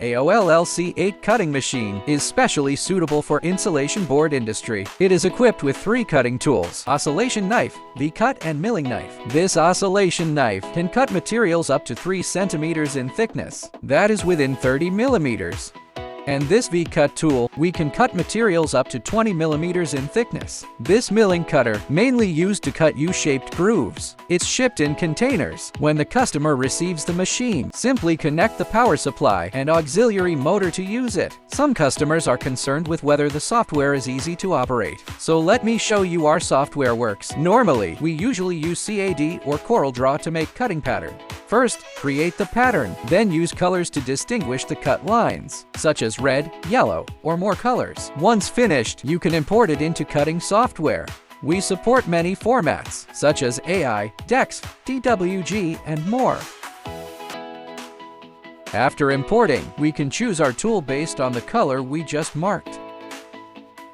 AOL LC8 cutting machine is specially suitable for insulation board industry. It is equipped with 3 cutting tools: oscillation knife, V-cut, and milling knife. This oscillation knife can cut materials up to 3 centimeters in thickness. That is within 30 millimeters. And this V-cut tool, we can cut materials up to 20 millimeters in thickness. This milling cutter, mainly used to cut U-shaped grooves. It's shipped in containers. When the customer receives the machine, simply connect the power supply and auxiliary motor to use it. Some customers are concerned with whether the software is easy to operate. So let me show you our software works. Normally, we usually use CAD or CorelDRAW to make cutting pattern. First, create the pattern, then use colors to distinguish the cut lines, such as red, yellow, or more colors. Once finished, you can import it into cutting software. We support many formats, such as AI, DEX, DWG, and more. After importing, we can choose our tool based on the color we just marked.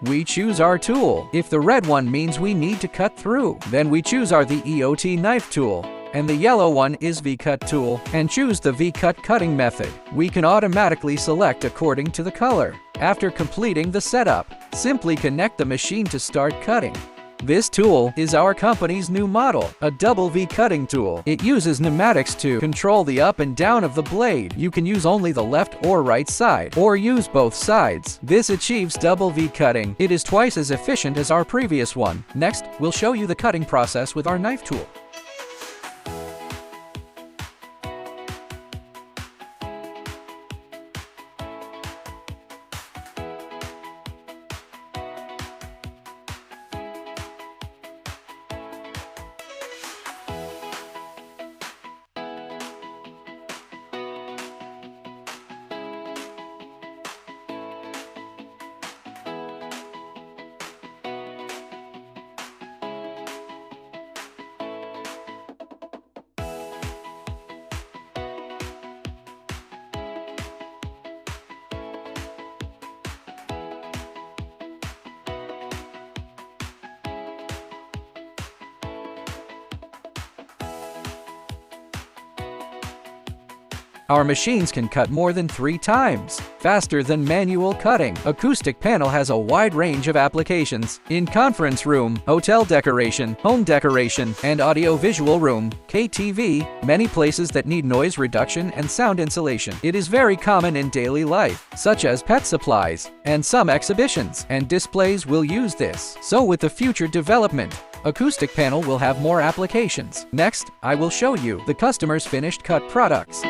We choose our tool. If the red one means we need to cut through, then we choose the EOT knife tool. And the yellow one is V-cut tool, and choose the V-cut cutting method. We can automatically select according to the color. After completing the setup, simply connect the machine to start cutting. This tool is our company's new model, a double V cutting tool. It uses pneumatics to control the up and down of the blade. You can use only the left or right side, or use both sides. This achieves double V cutting. It is twice as efficient as our previous one. Next, we'll show you the cutting process with our knife tool. Our machines can cut more than 3 times faster than manual cutting. Acoustic panel has a wide range of applications in conference room, hotel decoration, home decoration, and audio-visual room, KTV, many places that need noise reduction and sound insulation. It is very common in daily life, such as pet supplies, and some exhibitions and displays will use this. So with the future development, acoustic panel will have more applications. Next, I will show you the customer's finished cut products.